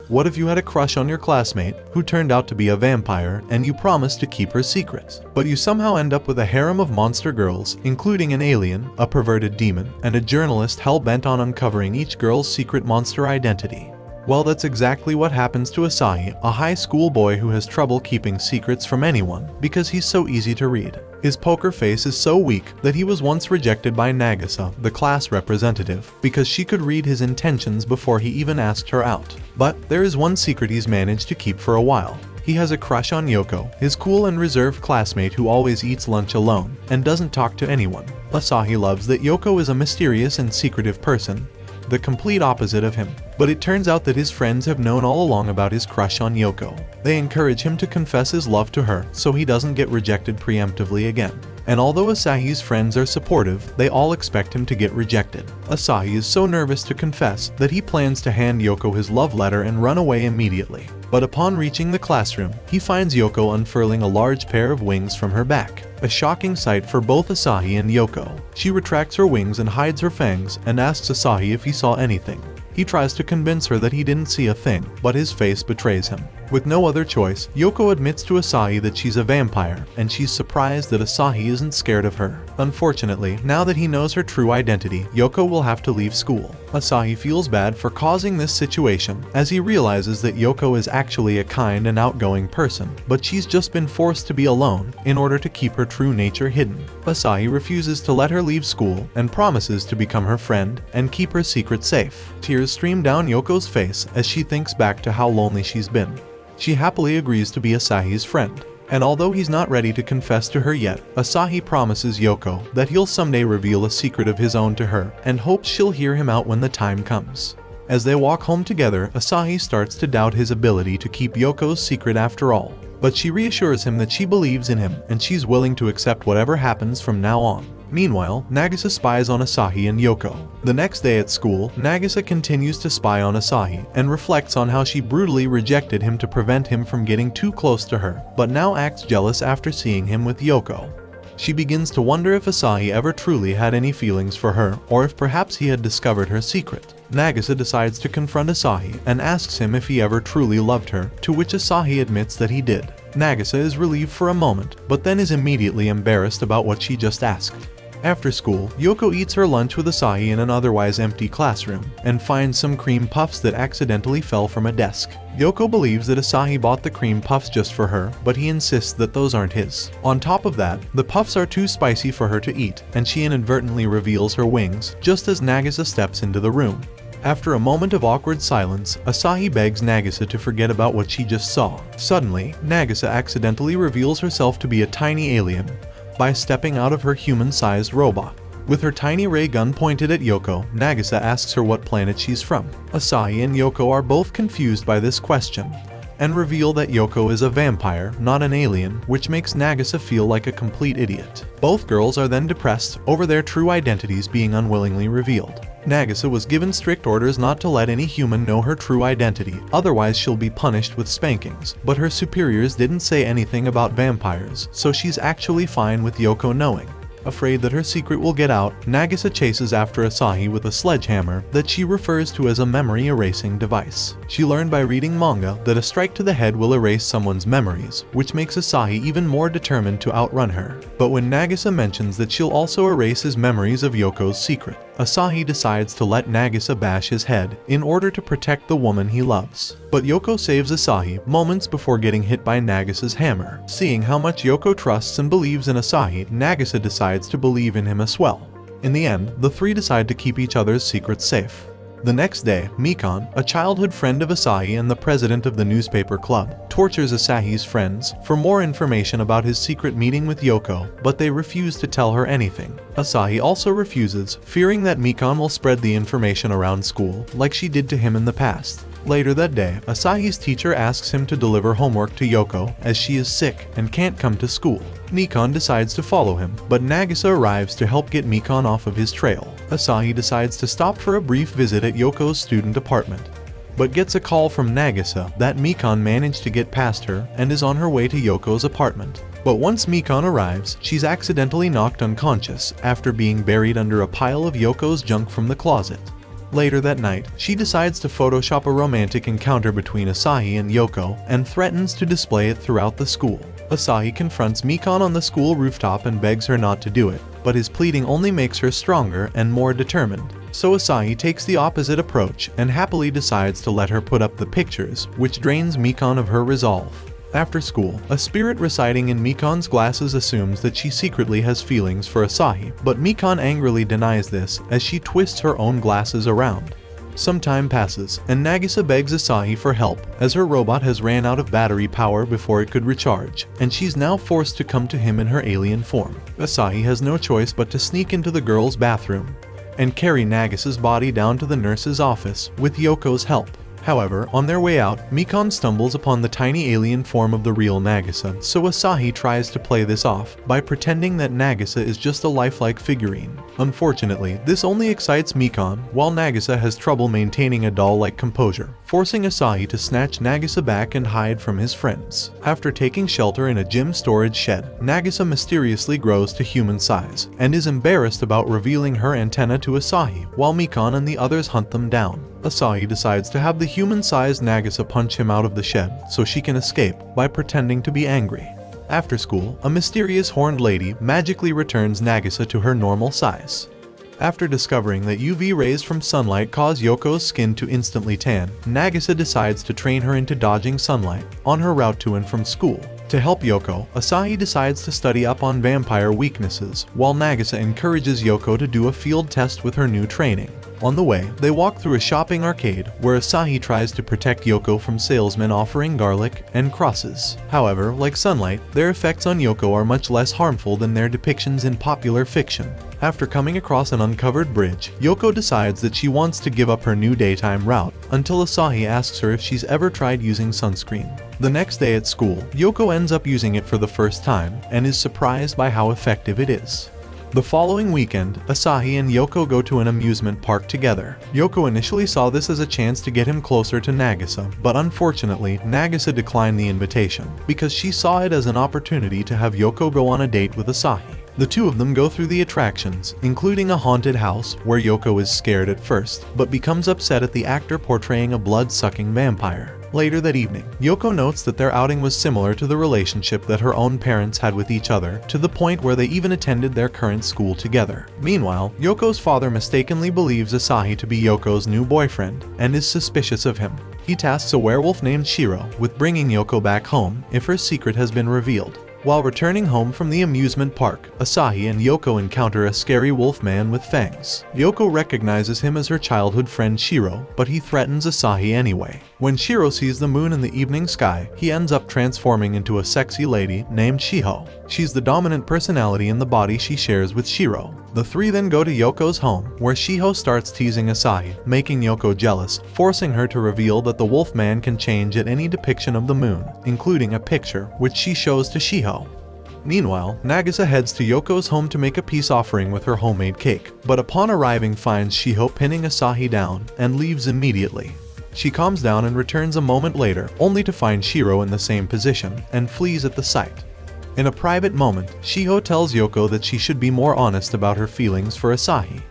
What if you had a crush on your classmate who turned out to be a vampire and you promised to keep her secrets? But you somehow end up with a harem of monster girls, including an alien, a perverted demon, and a journalist hell-bent on uncovering each girl's secret monster identity. Well, that's exactly what happens to Asahi, a high school boy who has trouble keeping secrets from anyone because he's so easy to read. His poker face is so weak that he was once rejected by Nagisa, the class representative, because she could read his intentions before he even asked her out. But there is one secret he's managed to keep for a while. He has a crush on Yoko, his cool and reserved classmate who always eats lunch alone and doesn't talk to anyone. Asahi loves that Yoko is a mysterious and secretive person, the complete opposite of him. But it turns out that his friends have known all along about his crush on Yoko. They encourage him to confess his love to her so he doesn't get rejected preemptively again. And although Asahi's friends are supportive, they all expect him to get rejected. Asahi is so nervous to confess that he plans to hand Yoko his love letter and run away immediately. But upon reaching the classroom, he finds Yoko unfurling a large pair of wings from her back. A shocking sight for both Asahi and Yoko. She retracts her wings and hides her fangs and asks Asahi if he saw anything. He tries to convince her that he didn't see a thing, but his face betrays him. With no other choice, Yoko admits to Asahi that she's a vampire, and she's surprised that Asahi isn't scared of her. Unfortunately, now that he knows her true identity, Yoko will have to leave school. Asahi feels bad for causing this situation, as he realizes that Yoko is actually a kind and outgoing person, but she's just been forced to be alone in order to keep her true nature hidden. Asahi refuses to let her leave school and promises to become her friend and keep her secret safe. Tears stream down Yoko's face as she thinks back to how lonely she's been. She happily agrees to be Asahi's friend. And although he's not ready to confess to her yet, Asahi promises Yoko that he'll someday reveal a secret of his own to her and hopes she'll hear him out when the time comes. As they walk home together, Asahi starts to doubt his ability to keep Yoko's secret after all. But she reassures him that she believes in him and she's willing to accept whatever happens from now on. Meanwhile, Nagisa spies on Asahi and Yoko. The next day at school, Nagisa continues to spy on Asahi and reflects on how she brutally rejected him to prevent him from getting too close to her, but now acts jealous after seeing him with Yoko. She begins to wonder if Asahi ever truly had any feelings for her, or if perhaps he had discovered her secret. Nagisa decides to confront Asahi and asks him if he ever truly loved her, to which Asahi admits that he did. Nagisa is relieved for a moment, but then is immediately embarrassed about what she just asked. After school, Yoko eats her lunch with Asahi in an otherwise empty classroom, and finds some cream puffs that accidentally fell from a desk. Yoko believes that Asahi bought the cream puffs just for her, but he insists that those aren't his. On top of that, the puffs are too spicy for her to eat, and she inadvertently reveals her wings, just as Nagisa steps into the room. After a moment of awkward silence, Asahi begs Nagisa to forget about what she just saw. Suddenly, Nagisa accidentally reveals herself to be a tiny alien by stepping out of her human-sized robot. With her tiny ray gun pointed at Yoko, Nagisa asks her what planet she's from. Asahi and Yoko are both confused by this question, and reveal that Yoko is a vampire, not an alien, which makes Nagisa feel like a complete idiot. Both girls are then depressed over their true identities being unwillingly revealed. Nagisa was given strict orders not to let any human know her true identity, otherwise she'll be punished with spankings. But her superiors didn't say anything about vampires, so she's actually fine with Yoko knowing. Afraid that her secret will get out, Nagisa chases after Asahi with a sledgehammer that she refers to as a memory erasing device. She learned by reading manga that a strike to the head will erase someone's memories, which makes Asahi even more determined to outrun her. But when Nagisa mentions that she'll also erase his memories of Yoko's secret, Asahi decides to let Nagisa bash his head in order to protect the woman he loves. But Yoko saves Asahi moments before getting hit by Nagisa's hammer. Seeing how much Yoko trusts and believes in Asahi, Nagisa decides to believe in him as well. In the end, the three decide to keep each other's secrets safe. The next day, Mikon, a childhood friend of Asahi and the president of the newspaper club, tortures Asahi's friends for more information about his secret meeting with Yoko, but they refuse to tell her anything. Asahi also refuses, fearing that Mikon will spread the information around school, like she did to him in the past. Later that day, Asahi's teacher asks him to deliver homework to Yoko as she is sick and can't come to school. Mikon decides to follow him, but Nagisa arrives to help get Mikon off of his trail. Asahi decides to stop for a brief visit at Yoko's student apartment, but gets a call from Nagisa that Mikon managed to get past her and is on her way to Yoko's apartment. But once Mikon arrives, she's accidentally knocked unconscious after being buried under a pile of Yoko's junk from the closet. Later that night, she decides to Photoshop a romantic encounter between Asahi and Yoko and threatens to display it throughout the school. Asahi confronts Mikon on the school rooftop and begs her not to do it, but his pleading only makes her stronger and more determined. So Asahi takes the opposite approach and happily decides to let her put up the pictures, which drains Mikon of her resolve. After school, a spirit residing in Mikon's glasses assumes that she secretly has feelings for Asahi, but Mikon angrily denies this as she twists her own glasses around. Some time passes, and Nagisa begs Asahi for help as her robot has ran out of battery power before it could recharge, and she's now forced to come to him in her alien form. Asahi has no choice but to sneak into the girl's bathroom and carry Nagisa's body down to the nurse's office with Yoko's help. However, on their way out, Mikon stumbles upon the tiny alien form of the real Nagisa, so Asahi tries to play this off by pretending that Nagisa is just a lifelike figurine. Unfortunately, this only excites Mikon, while Nagisa has trouble maintaining a doll-like composure, forcing Asahi to snatch Nagisa back and hide from his friends. After taking shelter in a gym storage shed, Nagisa mysteriously grows to human size, and is embarrassed about revealing her antenna to Asahi, while Mikon and the others hunt them down. Asahi decides to have the human-sized Nagisa punch him out of the shed so she can escape by pretending to be angry. After school, a mysterious horned lady magically returns Nagisa to her normal size. After discovering that UV rays from sunlight cause Yoko's skin to instantly tan, Nagisa decides to train her into dodging sunlight on her route to and from school. To help Yoko, Asahi decides to study up on vampire weaknesses, while Nagisa encourages Yoko to do a field test with her new training. On the way, they walk through a shopping arcade where Asahi tries to protect Yoko from salesmen offering garlic and crosses. However, like sunlight, their effects on Yoko are much less harmful than their depictions in popular fiction. After coming across an uncovered bridge, Yoko decides that she wants to give up her new daytime route, until Asahi asks her if she's ever tried using sunscreen. The next day at school, Yoko ends up using it for the first time, and is surprised by how effective it is. The following weekend, Asahi and Yoko go to an amusement park together. Yoko initially saw this as a chance to get him closer to Nagisa, but unfortunately, Nagisa declined the invitation, because she saw it as an opportunity to have Yoko go on a date with Asahi. The two of them go through the attractions, including a haunted house where Yoko is scared at first, but becomes upset at the actor portraying a blood-sucking vampire. Later that evening, Yoko notes that their outing was similar to the relationship that her own parents had with each other, to the point where they even attended their current school together. Meanwhile, Yoko's father mistakenly believes Asahi to be Yoko's new boyfriend, and is suspicious of him. He tasks a werewolf named Shiro with bringing Yoko back home if her secret has been revealed. While returning home from the amusement park, Asahi and Yoko encounter a scary wolf man with fangs. Yoko recognizes him as her childhood friend Shiro, but he threatens Asahi anyway. When Shiro sees the moon in the evening sky, he ends up transforming into a sexy lady named Shiho. She's the dominant personality in the body she shares with Shiro. The three then go to Yoko's home, where Shiho starts teasing Asahi, making Yoko jealous, forcing her to reveal that the wolf man can change at any depiction of the moon, including a picture, which she shows to Shiho. Meanwhile, Nagisa heads to Yoko's home to make a peace offering with her homemade cake, but upon arriving finds Shiho pinning Asahi down, and leaves immediately. She calms down and returns a moment later, only to find Shiro in the same position, and flees at the sight. In a private moment, Shiho tells Yoko that she should be more honest about her feelings for Asahi.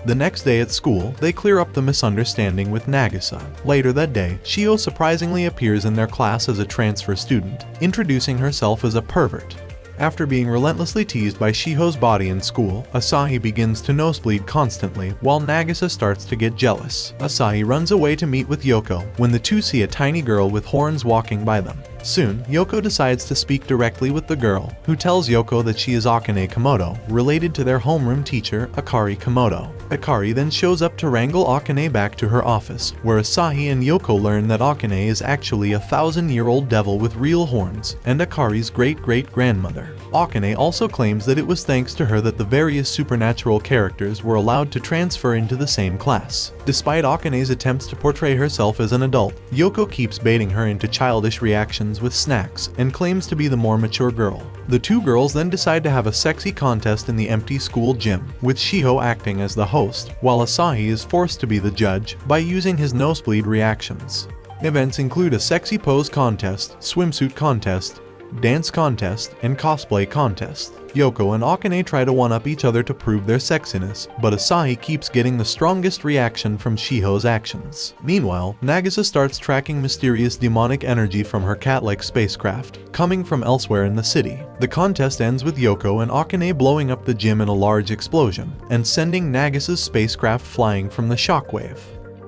The next day at school, they clear up the misunderstanding with Nagisa. Later that day, Shiho surprisingly appears in their class as a transfer student, introducing herself as a pervert. After being relentlessly teased by Shiho's body in school, Asahi begins to nosebleed constantly, while Nagisa starts to get jealous. Asahi runs away to meet with Yoko when the two see a tiny girl with horns walking by them. Soon, Yoko decides to speak directly with the girl, who tells Yoko that she is Akane Komodo, related to their homeroom teacher, Akari Komodo. Akari then shows up to wrangle Akane back to her office, where Asahi and Yoko learn that Akane is actually a 1,000-year-old devil with real horns, and Akari's great-great-grandmother. Akane also claims that it was thanks to her that the various supernatural characters were allowed to transfer into the same class. Despite Akane's attempts to portray herself as an adult, Yoko keeps baiting her into childish reactions with snacks and claims to be the more mature girl. The two girls then decide to have a sexy contest in the empty school gym, with Shiho acting as the host, while Asahi is forced to be the judge by using his nosebleed reactions. Events include a sexy pose contest, swimsuit contest, dance contest, and cosplay contest. Yoko and Akane try to one-up each other to prove their sexiness, but Asahi keeps getting the strongest reaction from Shiho's actions. Meanwhile, Nagisa starts tracking mysterious demonic energy from her cat-like spacecraft, coming from elsewhere in the city. The contest ends with Yoko and Akane blowing up the gym in a large explosion, and sending Nagisa's spacecraft flying from the shockwave.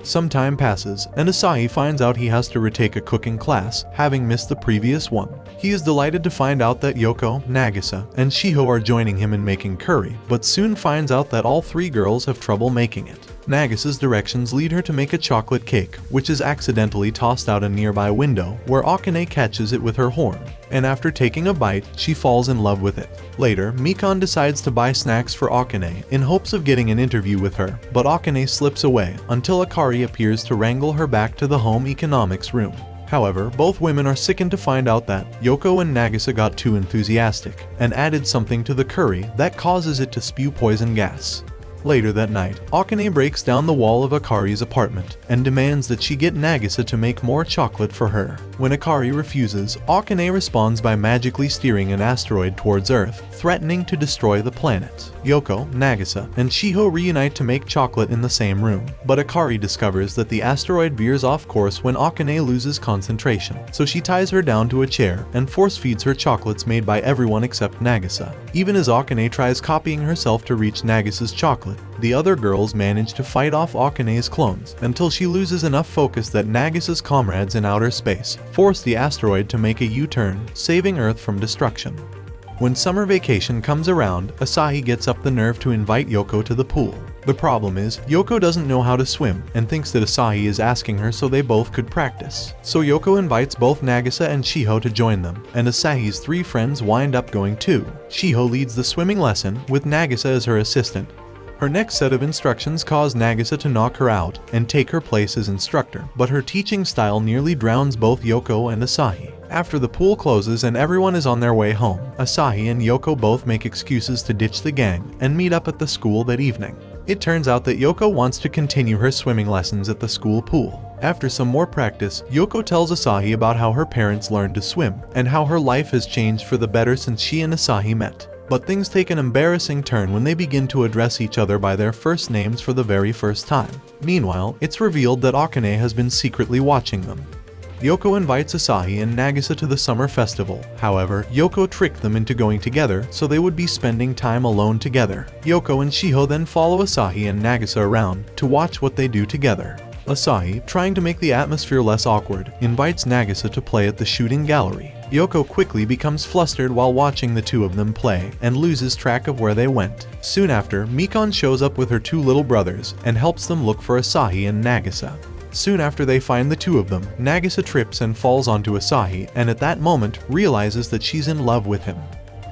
Some time passes, and Asahi finds out he has to retake a cooking class, having missed the previous one. He is delighted to find out that Yoko, Nagisa, and Shiho are joining him in making curry, but soon finds out that all three girls have trouble making it. Nagisa's directions lead her to make a chocolate cake, which is accidentally tossed out a nearby window, where Akane catches it with her horn, and after taking a bite, she falls in love with it. Later, Mikon decides to buy snacks for Akane in hopes of getting an interview with her, but Akane slips away until Akari appears to wrangle her back to the home economics room. However, both women are sickened to find out that Yoko and Nagisa got too enthusiastic and added something to the curry that causes it to spew poison gas. Later that night, Akane breaks down the wall of Akari's apartment and demands that she get Nagisa to make more chocolate for her. When Akari refuses, Akane responds by magically steering an asteroid towards Earth, threatening to destroy the planet. Yoko, Nagisa, and Shiho reunite to make chocolate in the same room, but Akari discovers that the asteroid veers off course when Akane loses concentration, so she ties her down to a chair and force feeds her chocolates made by everyone except Nagisa. Even as Akane tries copying herself to reach Nagisa's chocolate, the other girls manage to fight off Akane's clones until she loses enough focus that Nagisa's comrades in outer space force the asteroid to make a U-turn, saving Earth from destruction. When summer vacation comes around, Asahi gets up the nerve to invite Yoko to the pool. The problem is, Yoko doesn't know how to swim and thinks that Asahi is asking her so they both could practice. So Yoko invites both Nagisa and Shiho to join them, and Asahi's three friends wind up going too. Shiho leads the swimming lesson, with Nagisa as her assistant. Her next set of instructions cause Nagisa to knock her out and take her place as instructor, but her teaching style nearly drowns both Yoko and Asahi. After the pool closes and everyone is on their way home, Asahi and Yoko both make excuses to ditch the gang and meet up at the school that evening. It turns out that Yoko wants to continue her swimming lessons at the school pool. After some more practice, Yoko tells Asahi about how her parents learned to swim and how her life has changed for the better since she and Asahi met. But things take an embarrassing turn when they begin to address each other by their first names for the very first time. Meanwhile, it's revealed that Akane has been secretly watching them. Yoko invites Asahi and Nagisa to the summer festival. However, Yoko tricked them into going together so they would be spending time alone together. Yoko and Shiho then follow Asahi and Nagisa around to watch what they do together. Asahi, trying to make the atmosphere less awkward, invites Nagisa to play at the shooting gallery. Yoko quickly becomes flustered while watching the two of them play and loses track of where they went. Soon after, Mikon shows up with her two little brothers and helps them look for Asahi and Nagisa. Soon after they find the two of them, Nagisa trips and falls onto Asahi, and at that moment realizes that she's in love with him.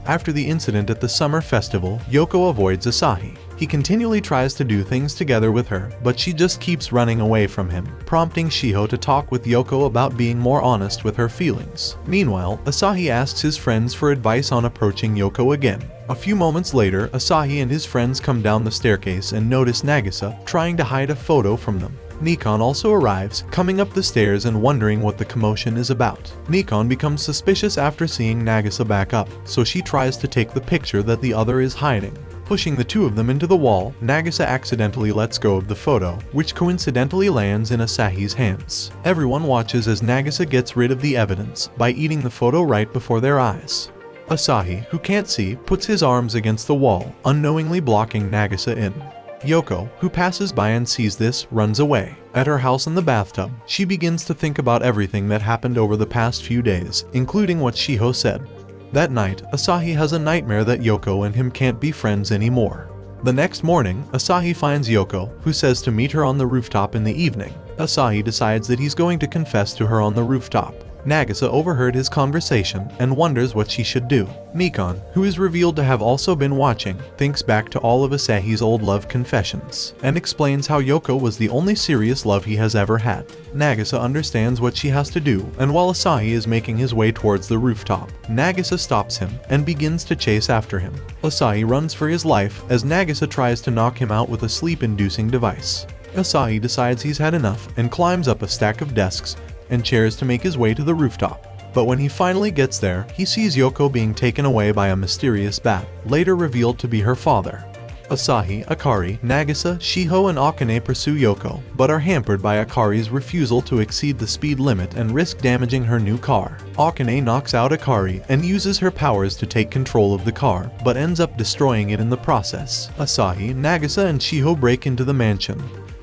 After the incident at the summer festival, Yoko avoids Asahi. He continually tries to do things together with her, but she just keeps running away from him, prompting Shiho to talk with Yoko about being more honest with her feelings. Meanwhile, Asahi asks his friends for advice on approaching Yoko again. A few moments later, Asahi and his friends come down the staircase and notice Nagisa trying to hide a photo from them. Nikon also arrives, coming up the stairs and wondering what the commotion is about. Nikon becomes suspicious after seeing Nagisa back up, so she tries to take the picture that the other is hiding. Pushing the two of them into the wall, Nagisa accidentally lets go of the photo, which coincidentally lands in Asahi's hands. Everyone watches as Nagisa gets rid of the evidence by eating the photo right before their eyes. Asahi, who can't see, puts his arms against the wall, unknowingly blocking Nagisa in. Yoko, who passes by and sees this, runs away. At her house in the bathtub, she begins to think about everything that happened over the past few days, including what Shiho said. That night, Asahi has a nightmare that Yoko and him can't be friends anymore. The next morning, Asahi finds Yoko, who says to meet her on the rooftop in the evening. Asahi decides that he's going to confess to her on the rooftop. Nagisa overheard his conversation and wonders what she should do. Mikon, who is revealed to have also been watching, thinks back to all of Asahi's old love confessions and explains how Yoko was the only serious love he has ever had. Nagisa understands what she has to do, and while Asahi is making his way towards the rooftop, Nagisa stops him and begins to chase after him. Asahi runs for his life as Nagisa tries to knock him out with a sleep-inducing device. Asahi decides he's had enough and climbs up a stack of desks and chairs to make his way to the rooftop. But when he finally gets there, he sees Yoko being taken away by a mysterious bat, later revealed to be her father. Asahi, Akari, Nagisa, Shiho, and Akane pursue Yoko, but are hampered by Akari's refusal to exceed the speed limit and risk damaging her new car. Akane knocks out Akari and uses her powers to take control of the car, but ends up destroying it in the process. Asahi, Nagisa, and Shiho break into the mansion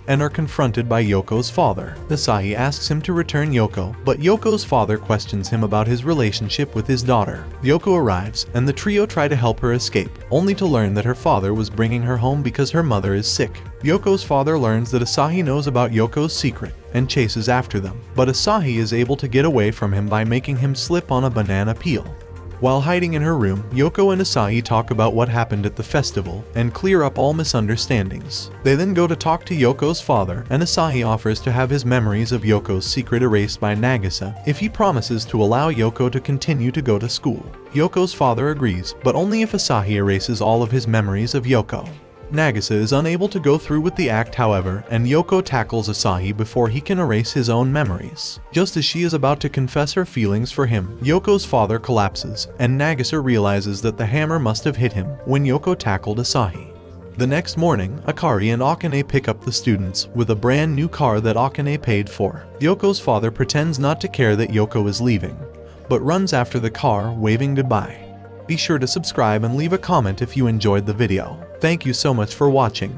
and are confronted by Yoko's father. Asahi asks him to return Yoko, but Yoko's father questions him about his relationship with his daughter. Yoko arrives, and the trio try to help her escape, only to learn that her father was bringing her home because her mother is sick. Yoko's father learns that Asahi knows about Yoko's secret and chases after them, but Asahi is able to get away from him by making him slip on a banana peel. While hiding in her room, Yoko and Asahi talk about what happened at the festival and clear up all misunderstandings. They then go to talk to Yoko's father, and Asahi offers to have his memories of Yoko's secret erased by Nagisa if he promises to allow Yoko to continue to go to school. Yoko's father agrees, but only if Asahi erases all of his memories of Yoko. Nagisa is unable to go through with the act, however, and Yoko tackles Asahi before he can erase his own memories. Just as she is about to confess her feelings for him, Yoko's father collapses, and Nagisa realizes that the hammer must have hit him when Yoko tackled Asahi. The next morning, Akari and Akane pick up the students with a brand new car that Akane paid for. Yoko's father pretends not to care that Yoko is leaving, but runs after the car, waving goodbye. Be sure to subscribe and leave a comment if you enjoyed the video. Thank you so much for watching.